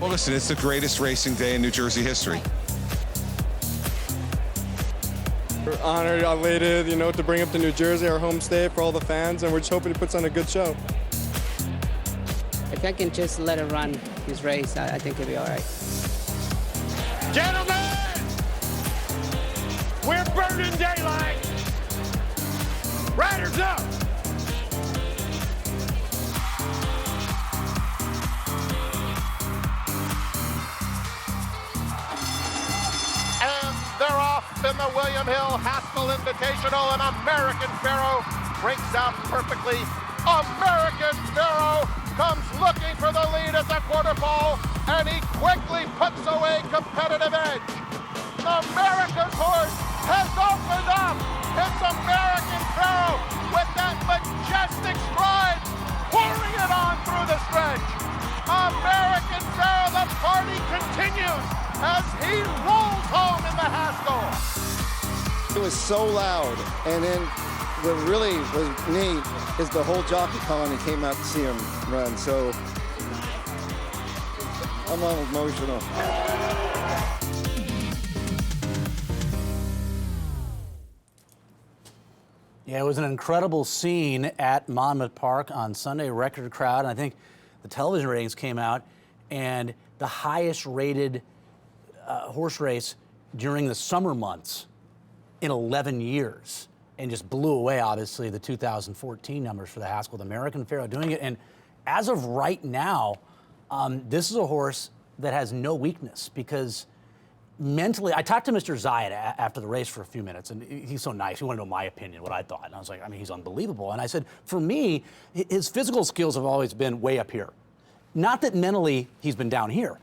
Well, listen, it's the greatest racing day in New Jersey history. We're honored, elated, to bring up to New Jersey, our home state, for all the fans, and we're just hoping he puts on a good show. If I can just let him run his race, I think he'll be all right. Gentlemen, we're burning daylight. Riders up. And they're off in the William Hill Haskell Invitational, and American Pharoah breaks out perfectly. American Pharoah comes looking for the lead at the quarter pole, and he quickly puts away competitive edge. America's horse has opened up. It's American Pharoah with that majestic stride, pouring it on through the stretch. American Pharoah, the party continues as he rolls home in the Haskell. It was so loud, and then what really was neat is the whole jockey colony came out to see him run, so I'm all emotional. Yeah, it was an incredible scene at Monmouth Park on Sunday, record crowd, and I think the television ratings came out, and the highest rated horse race during the summer months in 11 years. And just blew away, obviously, the 2014 numbers for the Haskell, the American Pharoah doing it. And as of right now, this is a horse that has no weakness because mentally, I talked to Mr. Zayat after the race for a few minutes, and he's so nice. He wanted to know my opinion, what I thought. And I was like, he's unbelievable. And I said, for me, his physical skills have always been way up here. Not that mentally he's been down here,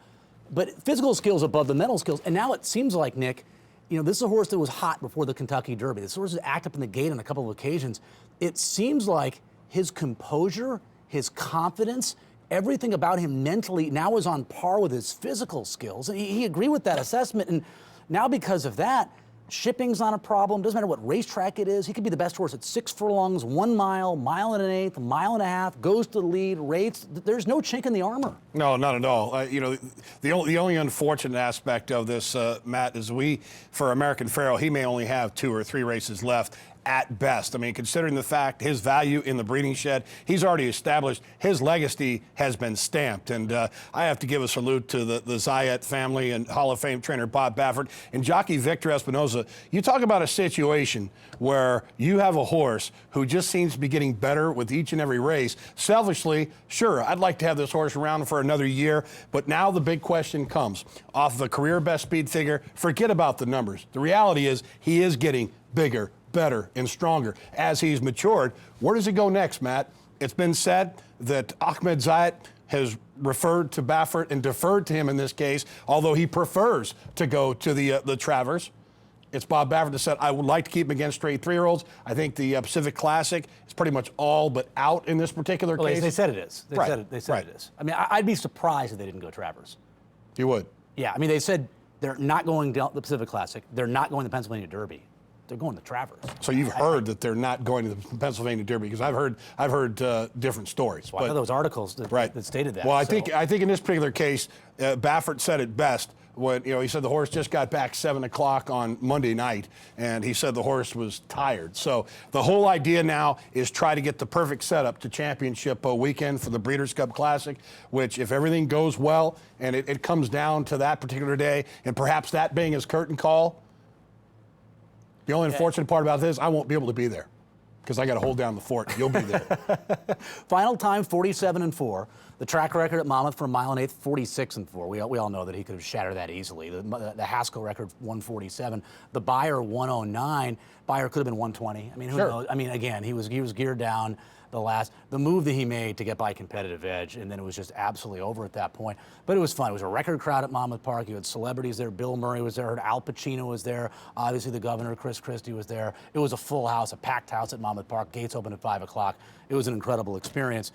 but physical skills above the mental skills. And now it seems like, Nick, this is a horse that was hot before the Kentucky Derby. This horse has acted up in the gate on a couple of occasions. It seems like his composure, his confidence, everything about him mentally now is on par with his physical skills. And he agreed with that assessment. And now because of that, shipping's not a problem. Doesn't matter what racetrack it is. He could be the best horse at 6 furlongs, 1 mile, mile and an eighth, a mile and a half, goes to the lead, rates. There's no chink in the armor. No, not at all. The only unfortunate aspect of this, Matt, is for American Pharoah, he may only have 2 or 3 races left at best. Considering the fact his value in the breeding shed, he's already established, his legacy has been stamped. And I have to give a salute to the Zayat family and Hall of Fame trainer Bob Baffert and jockey Victor Espinoza. You talk about a situation where you have a horse who just seems to be getting better with each and every race. Selfishly, sure, I'd like to have this horse around for another year, but now the big question comes. Off of a career best speed figure, forget about the numbers. The reality is he is getting bigger, better, and stronger as he's matured. Where does he go next, Matt? It's been said that Ahmed Zayat has referred to Baffert and deferred to him in this case, although he prefers to go to the Travers. It's Bob Baffert that said, I would like to keep him against straight 3-year-olds. I think the Pacific Classic is pretty much all but out in this particular case. They said it is. They said Right. it is. I'd be surprised if they didn't go Travers. You would? Yeah, they said they're not going to the Pacific Classic. They're not going to the Pennsylvania Derby. They're going to Travers. So you've heard that they're not going to the Pennsylvania Derby, because I've heard different stories. Well, I know those articles that stated that. Well, I think in this particular case, Baffert said it best when he said the horse just got back 7 o'clock on Monday night, and he said the horse was tired. So the whole idea now is try to get the perfect setup to championship weekend for the Breeders' Cup Classic, which, if everything goes well and it comes down to that particular day, and perhaps that being his curtain call. The only unfortunate part about this, I won't be able to be there because I got to hold down the fort. You'll be there. Final time, 47-4. The track record at Monmouth for a mile and eighth, 46-4. We all know that he could have shattered that easily. The Haskell record, 147. The Beyer, 109. Beyer could have been 120. Who knows? Again, he was geared down. The move that he made to get by competitive edge, and then it was just absolutely over at that point. But it was fun. It was a record crowd at Monmouth Park. You had celebrities there. Bill Murray was there. Al Pacino was there. Obviously, the governor, Chris Christie, was there. It was a full house, a packed house at Monmouth Park. Gates opened at 5 o'clock. It was an incredible experience.